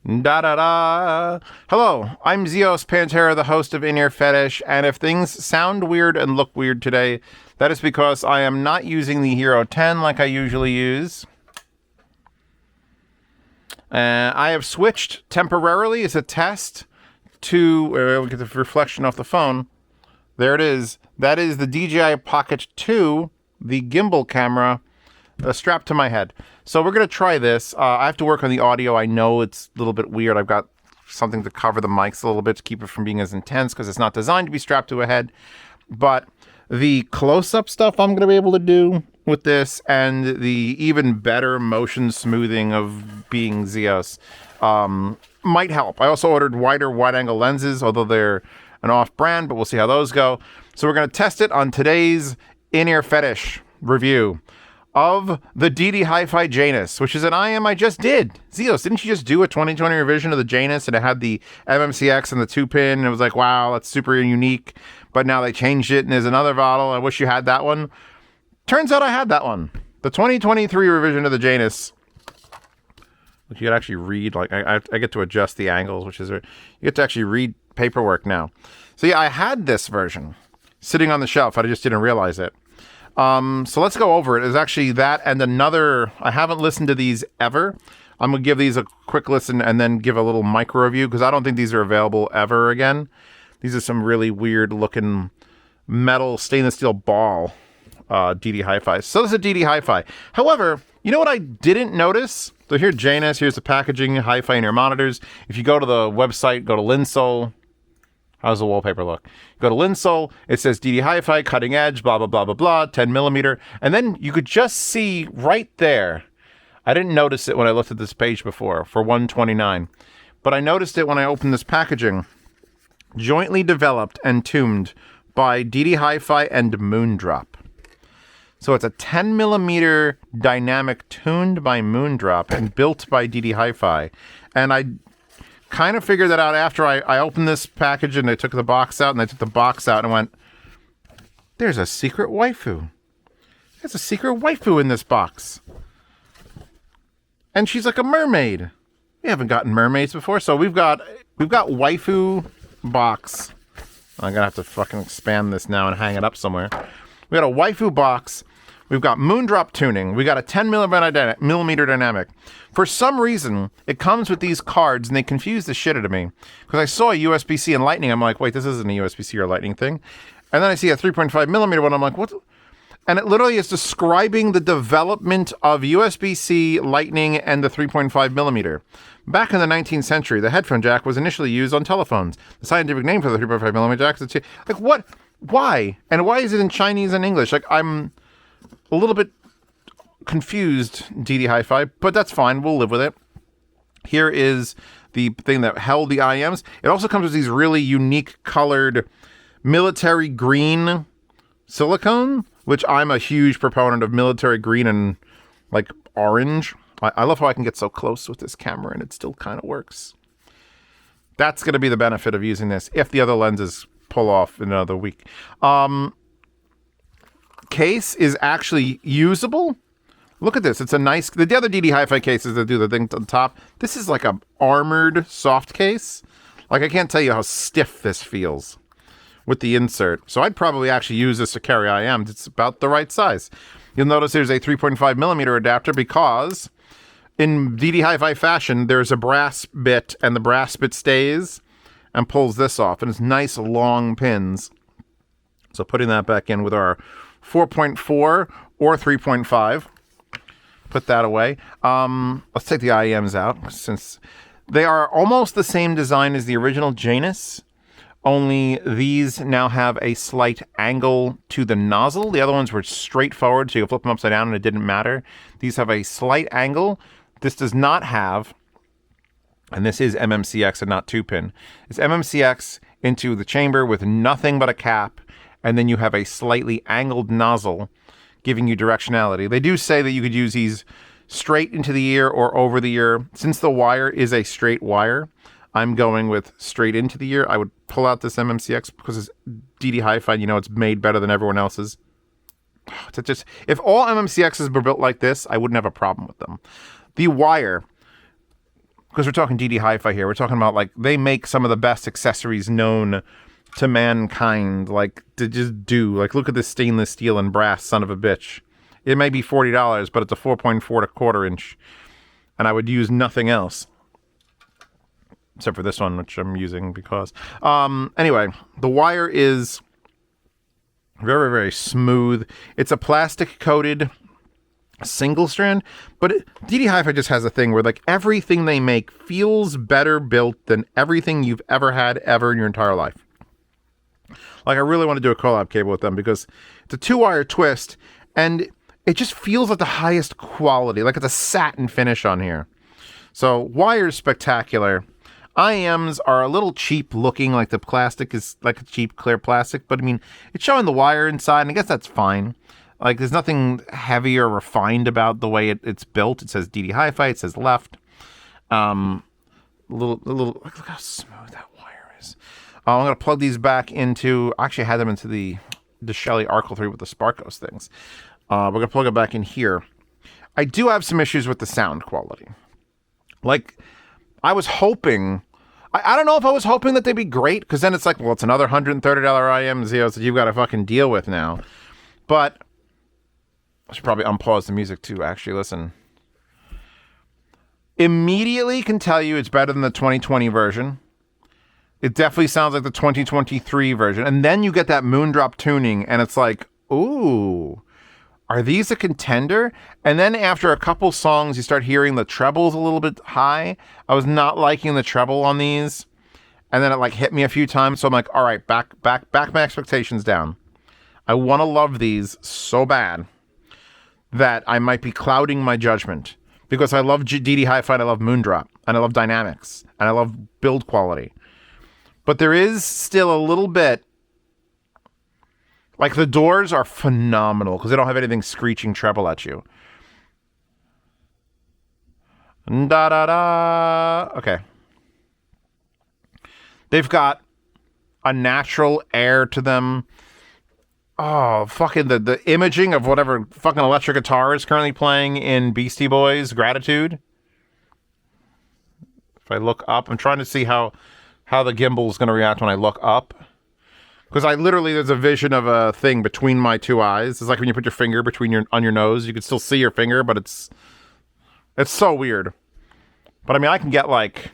Da-da-da. Hello, I'm Zeos Pantera, the host of In-Ear Fetish, and if things sound weird and look weird today, that is because I am not using the Hero 10 like I usually use. I have switched temporarily as a test to, we'll get the reflection off the phone. There it is. That is the DJI Pocket 2, the gimbal camera, strapped to my head. So we're going to try this. I have to work on the audio. I know it's a little bit weird. I've got something to cover the mics a little bit to keep it from being as intense because it's not designed to be strapped to a head. But the close-up stuff I'm going to be able to do with this and the even better motion smoothing of being Zeus might help. I also ordered wider wide-angle lenses, although they're an off-brand, but we'll see how those go. So we're going to test it on today's In-Ear Fetish review of the DD HiFi Janus, which is an IEM I just did. Zeos, didn't you just do a 2020 revision of the Janus and it had the MMCX and the 2-pin and it was like, wow, that's super unique, but now they changed it and there's another model. I wish you had that one. Turns out I had that one. The 2023 revision of the Janus, which you could actually read, like I get to adjust the angles, which is, you get to actually read paperwork now. So yeah, I had this version sitting on the shelf. I just didn't realize it. So let's go over it. It's actually that and another. I haven't listened to these ever. I'm going to give these a quick listen and then give a little micro review because I don't think these are available ever again. These are some really weird looking metal stainless steel ball DD HiFi. So this is a DD HiFi. However, you know what I didn't notice? So here, Janus, here's the packaging, HiFi in-ear monitors. If you go to the website, go to Linsole. How's the wallpaper look? Go to Linsole. It says DD HiFi, cutting edge, blah, blah, blah, blah, blah, 10 millimeter. And then you could just see right there. I didn't notice it when I looked at this page before for 129. But I noticed it when I opened this packaging. Jointly developed and tuned by DD HiFi and Moondrop. So it's a 10 millimeter dynamic tuned by Moondrop and built by DD HiFi. And I kind of figured that out after I opened this package and I took the box out and I took the box out and went, there's a secret waifu. There's a secret waifu in this box. And she's like a mermaid. We haven't gotten mermaids before, so we've got waifu box. I'm gonna have to fucking expand this now and hang it up somewhere. We got a waifu box. We've got Moondrop tuning. We got a 10 millimeter dynamic. For some reason, it comes with these cards, and they confuse the shit out of me. Because I saw a USB-C and Lightning. I'm like, wait, this isn't a USB-C or Lightning thing. And then I see a 3.5 millimeter one. I'm like, what? And it literally is describing the development of USB-C, Lightning, and the 3.5 millimeter. Back in the 19th century, the headphone jack was initially used on telephones. The scientific name for the 3.5 millimeter jack is like, what? Why? And why is it in Chinese and English? Like, I'm a little bit confused, DD HiFi, but that's fine. We'll live with it. Here is the thing that held the IEMs. It also comes with these really unique colored military green silicone, which I'm a huge proponent of military green and like orange. I love how I can get so close with this camera and it still kind of works. That's going to be the benefit of using this if the other lenses pull off in another week. Case is actually usable. Look at this. It's a nice, the other DD HiFi cases that do the thing on top. This is like a armored soft case. Like I can't tell you how stiff this feels with the insert. So I'd probably actually use this to carry IEMs. It's about the right size. You'll notice there's a 3.5 millimeter adapter because in DD HiFi fashion, there's a brass bit and the brass bit stays and pulls this off. And it's nice long pins. So putting that back in with our 4.4 or 3.5. Put that away. Let's take the IEMs out since they are almost the same design as the original Janus. Only these now have a slight angle to the nozzle. The other ones were straightforward, so you could flip them upside down and it didn't matter. These have a slight angle. This does not have, and this is MMCX and not 2-pin. It's MMCX into the chamber with nothing but a cap, and then you have a slightly angled nozzle giving you directionality. They do say that you could use these straight into the ear or over the ear. Since the wire is a straight wire, I'm going with straight into the ear. I would pull out this MMCX because it's DD HiFi, you know, it's made better than everyone else's. If all MMCXs were built like this, I wouldn't have a problem with them. The wire, because we're talking DD HiFi here. We're talking about, like, they make some of the best accessories known to mankind, like, to just do. Like, look at this stainless steel and brass son of a bitch. It may be $40, but it's a 4.4 to quarter inch, and I would use nothing else. Except for this one, which I'm using because... anyway, the wire is very, very smooth. It's a plastic-coated single strand, but DD HiFi just has a thing where, like, everything they make feels better built than everything you've ever had ever in your entire life. Like, I really want to do a collab cable with them because it's a 2-wire twist, and it just feels like the highest quality. Like, it's a satin finish on here. So, wire's spectacular. IEMs are a little cheap looking, like the plastic is like a cheap clear plastic, but I mean, it's showing the wire inside, and I guess that's fine. Like, there's nothing heavy or refined about the way it's built. It says DD HiFi, it says left. Look how smooth that wire is. I'm going to plug these back into, I actually had them into the Shelly Arcle 3 with the Sparkos things. We're going to plug it back in here. I do have some issues with the sound quality. Like, I was hoping, I don't know if I was hoping that they'd be great, because then it's like, well, it's another $130 IEM Zeos that you've got to fucking deal with now. But I should probably unpause the music to actually listen. Immediately can tell you it's better than the 2020 version. It definitely sounds like the 2023 version. And then you get that Moondrop tuning, and it's like, ooh, are these a contender? And then after a couple songs, you start hearing the trebles a little bit high. I was not liking the treble on these. And then it, like, hit me a few times. So I'm like, all right, back my expectations down. I want to love these so bad that I might be clouding my judgment, because I love DD HiFi, and I love Moondrop, and I love dynamics, and I love build quality. But there is still a little bit, like, the doors are phenomenal because they don't have anything screeching treble at you. Da da da. Okay. They've got a natural air to them. Oh, fucking the imaging of whatever fucking electric guitar is currently playing in Beastie Boys' Gratitude. If I look up, I'm trying to see how the gimbal is going to react when I look up. Because there's a vision of a thing between my two eyes. It's like when you put your finger on your nose, you can still see your finger, but it's so weird. But I mean, I can get, like,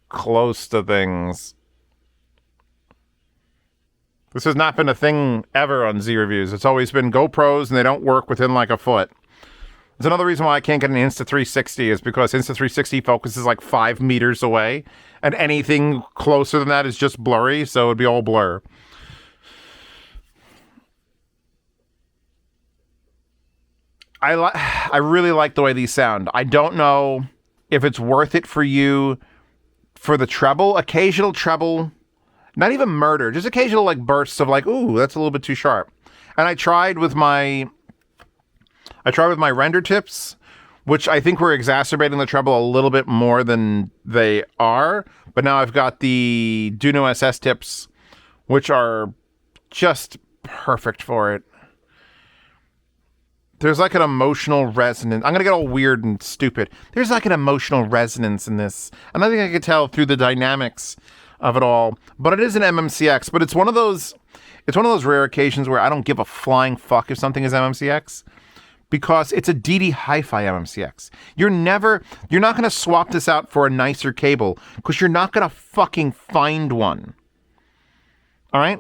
close to things. This has not been a thing ever on Z Reviews. It's always been GoPros, and they don't work within, like, a foot. It's another reason why I can't get an Insta360 is because Insta360 focuses like 5 meters away, and anything closer than that is just blurry, so it'd be all blur. I really like the way these sound. I don't know if it's worth it for you for the treble. Occasional treble, not even murder, just occasional, like, bursts of, like, ooh, that's a little bit too sharp. And I tried with my render tips, which I think were exacerbating the treble a little bit more than they are. But now I've got the Duno SS tips, which are just perfect for it. There's like an emotional resonance. I'm going to get all weird and stupid. There's like an emotional resonance in this. And I think I could tell through the dynamics of it all. But it is an MMCX. But it's one of those rare occasions where I don't give a flying fuck if something is MMCX. Because it's a DD HiFi MMCX. You're not going to swap this out for a nicer cable, because you're not going to fucking find one. All right?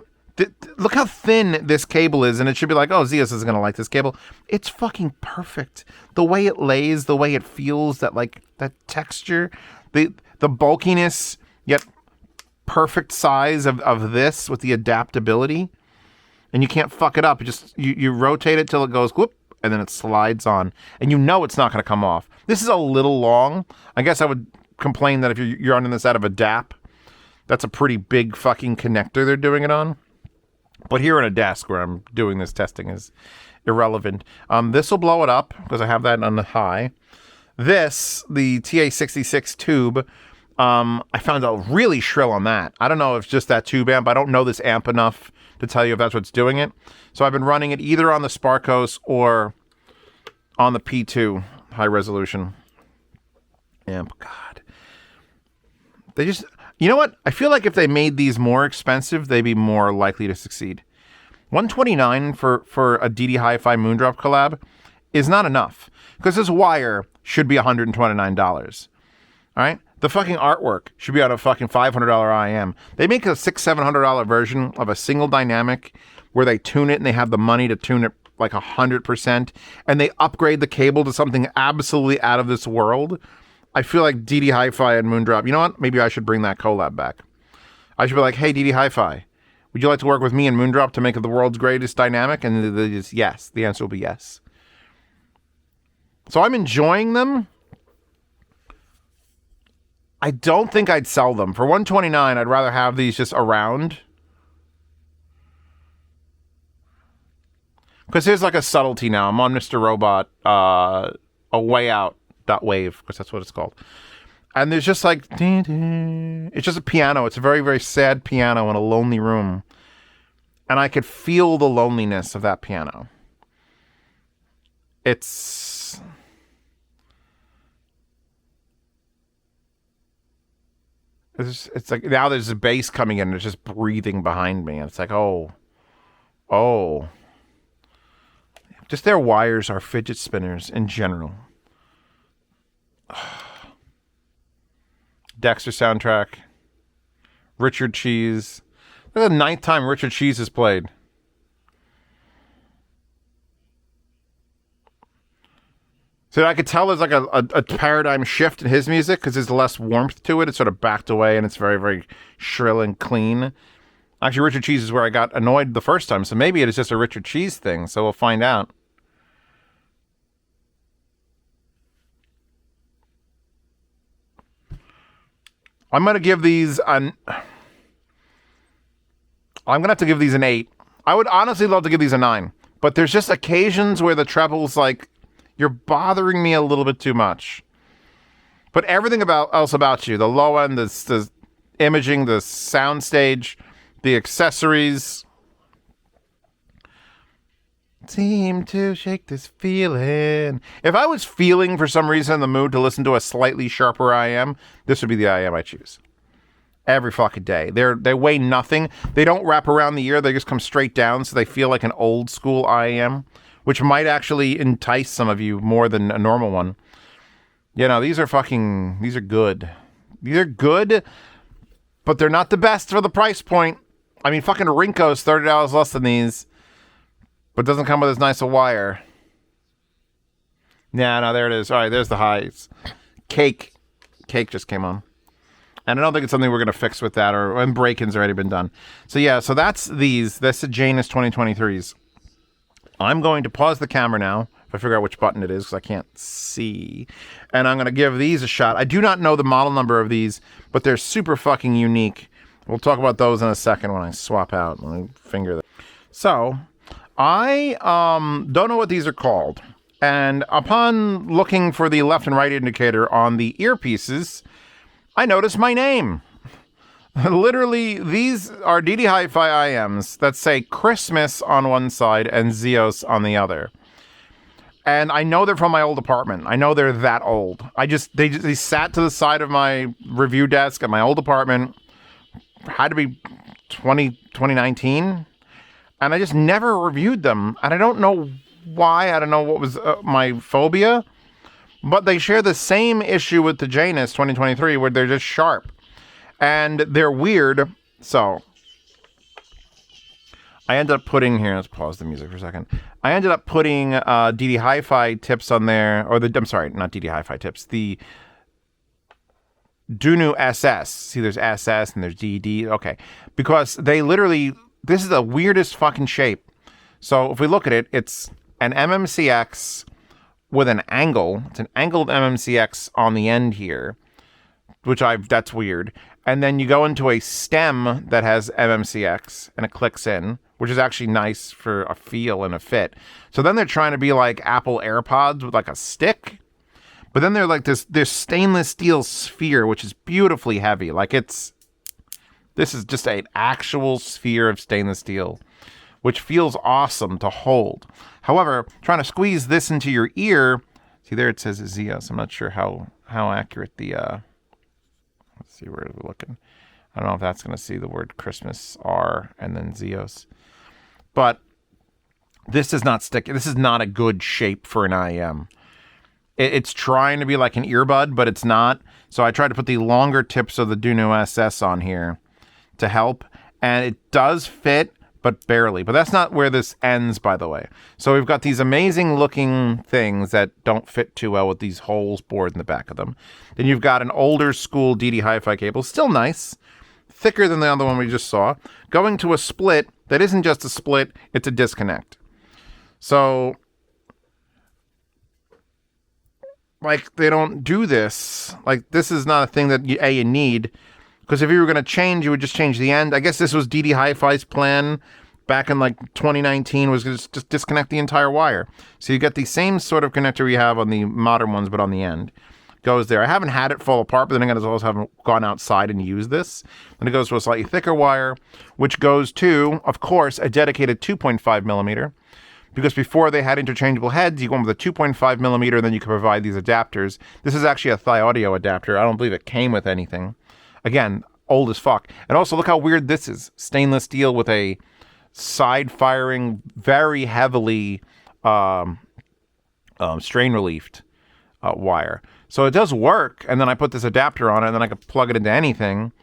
Look how thin this cable is, and it should be like, oh, Zeus is going to like this cable. It's fucking perfect. The way it lays, the way it feels, that texture, the bulkiness, yet perfect size of this with the adaptability. And you can't fuck it up. You rotate it till it goes whoop, and then it slides on, and you know it's not going to come off. This is a little long. I guess I would complain that if you're running this out of a DAP, that's a pretty big fucking connector they're doing it on. But here in a desk where I'm doing this testing is irrelevant. This will blow it up because I have that on the high. This, the TA66 tube, I found out really shrill on that. I don't know if it's just that tube amp. I don't know this amp enough to tell you if that's what's doing it. So I've been running it either on the Sparkos or on the P2 high resolution amp. God. They just, you know what? I feel like if they made these more expensive, they'd be more likely to succeed. $129 for a DD HiFi Moondrop collab is not enough, because this wire should be $129. All right? The fucking artwork should be on a fucking $500 IEM. They make a $600-700 version of a single dynamic where they tune it and they have the money to tune it like 100%, and they upgrade the cable to something absolutely out of this world. I feel like DD HiFi and Moondrop, you know what? Maybe I should bring that collab back. I should be like, hey, DD HiFi, would you like to work with me and Moondrop to make it the world's greatest dynamic? And they just, yes. The answer will be yes. So I'm enjoying them. I don't think I'd sell them. For $129, I'd rather have these just around. Because here's like a subtlety now. I'm on Mr. Robot, a way out .wave, because that's what it's called. And there's just like, it's just a piano. It's a very, very sad piano in a lonely room. And I could feel the loneliness of that piano. It's like, now there's a bass coming in and it's just breathing behind me. And it's like, oh. Just their wires are fidget spinners in general. Dexter soundtrack. Richard Cheese. This is the 9th time Richard Cheese has played. So I could tell there's like a paradigm shift in his music because there's less warmth to it. It's sort of backed away and it's very, very shrill and clean. Actually, Richard Cheese is where I got annoyed the first time. So maybe it is just a Richard Cheese thing. So we'll find out. I'm going to give these I'm going to have to give these an 8. I would honestly love to give these a 9. But there's just occasions where the treble's like, you're bothering me a little bit too much. But everything else about you, the low end, the imaging, the soundstage, the accessories, seem to shake this feeling. If I was feeling for some reason in the mood to listen to a slightly sharper IEM, this would be the IEM I choose. Every fucking day. They weigh nothing. They don't wrap around the ear. They just come straight down, so they feel like an old school IEM, which might actually entice some of you more than a normal one. You know, these are good. These are good, but they're not the best for the price point. I mean, fucking Rinko's $30 less than these, but doesn't come with as nice a wire. Yeah, no, there it is. All right, there's the highs. Cake just came on. And I don't think it's something we're going to fix with that, and break-ins already been done. So yeah, so that's these. That's the Janus 2023s. I'm going to pause the camera now, if I figure out which button it is, because I can't see. And I'm going to give these a shot. I do not know the model number of these, but they're super fucking unique. We'll talk about those in a second when I swap out. Let me finger them. So, I don't know what these are called. And upon looking for the left and right indicator on the earpieces, I noticed my name. Literally, these are DD HiFi IEMs that say Christmas on one side and Zeos on the other. And I know they're from my old apartment. I know they're that old. They sat to the side of my review desk at my old apartment. Had to be 2019. And I just never reviewed them. And I don't know why. I don't know what was my phobia. But they share the same issue with the Janus 2023 where they're just sharp. And they're weird. So I ended up putting here. Let's pause the music for a second. I ended up putting DD HiFi tips on there. I'm sorry, not DD HiFi tips. The Dunu SS. See, there's SS and there's DD. Okay. Because they literally, this is the weirdest fucking shape. So if we look at it, it's an MMCX with an angle. It's an angled MMCX on the end here, that's weird. And then you go into a stem that has MMCX and it clicks in, which is actually nice for a feel and a fit. So then they're trying to be like Apple AirPods with like a stick. But then they're like this stainless steel sphere, which is beautifully heavy. Like this is just an actual sphere of stainless steel, which feels awesome to hold. However, trying to squeeze this into your ear, see there it says Zeus. I'm not sure how accurate the, let's see where we're looking. I don't know if that's going to see the word Christmas R and then Zeos. But this is not sticking. This is not a good shape for an IEM. It's trying to be like an earbud, but it's not. So I tried to put the longer tips of the Duno SS on here to help. And it does fit, but barely. But that's not where this ends, by the way. So we've got these amazing looking things that don't fit too well with these holes bored in the back of them. Then you've got an older school DD HiFi cable, still nice, thicker than the other one we just saw, going to a split that isn't just a split, it's a disconnect. So, like, they don't do this. Like, this is not a thing that you need. Because if you were going to change, you would just change the end. I guess this was DD HiFi's plan back in like 2019 was just disconnect the entire wire. So you get the same sort of connector we have on the modern ones, but on the end. Goes there. I haven't had it fall apart, but then again, I also haven't gone outside and used this. And it goes to a slightly thicker wire, which goes to, of course, a dedicated 2.5 millimeter. Because before they had interchangeable heads, you go with a 2.5 millimeter, and then you could provide these adapters. This is actually a Thigh Audio adapter. I don't believe it came with anything. Again, old as fuck. And also, look how weird this is. Stainless steel with a side-firing, very heavily strain-relieved wire. So it does work, and then I put this adapter on it, and then I can plug it into anything.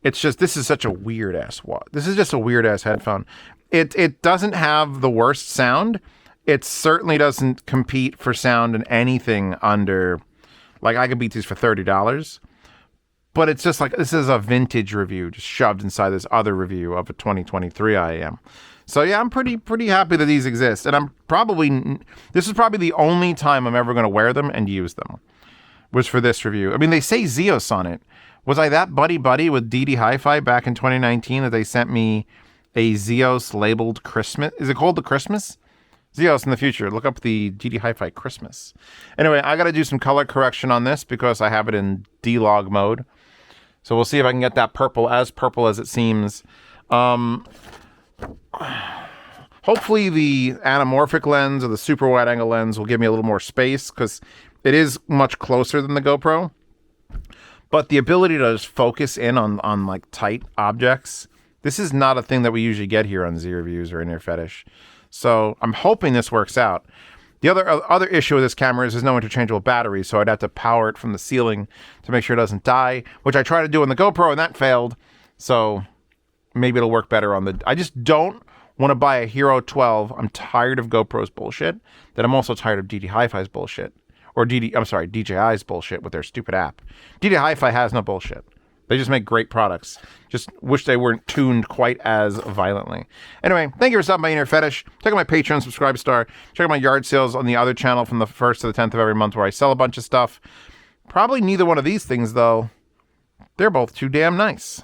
It's just, this is such a weird-ass This is just a weird-ass headphone. It doesn't have the worst sound. It certainly doesn't compete for sound in anything under, like, I could beat these for $30. But it's just like, this is a vintage review just shoved inside this other review of a 2023 IEM. So yeah, I'm pretty happy that these exist. And this is probably the only time I'm ever going to wear them and use them, was for this review. I mean, they say Zeos on it. Was I that buddy with DD HiFi back in 2019 that they sent me a Zeos labeled Christmas? Is it called the Christmas? Zeos in the future. Look up the DD HiFi Christmas. Anyway, I got to do some color correction on this because I have it in D-Log mode. So we'll see if I can get that purple as it seems. Hopefully the anamorphic lens or the super wide angle lens will give me a little more space because it is much closer than the GoPro. But the ability to just focus in on like tight objects, this is not a thing that we usually get here on Z Reviews or in your Fetish. So I'm hoping this works out. The other issue with this camera is there's no interchangeable battery, so I'd have to power it from the ceiling to make sure it doesn't die, which I tried to do on the GoPro and that failed. So maybe it'll work better on the... I just don't want to buy a Hero 12. I'm tired of GoPro's bullshit. Then I'm also tired of DD HiFi's bullshit. Or DJI's bullshit with their stupid app. DD HiFi has no bullshit. They just make great products. Just wish they weren't tuned quite as violently. Anyway, thank you for stopping by In Your Fetish. Check out my Patreon subscribe star. Check out my yard sales on the other channel from the 1st to the 10th of every month where I sell a bunch of stuff. Probably neither one of these things, though. They're both too damn nice.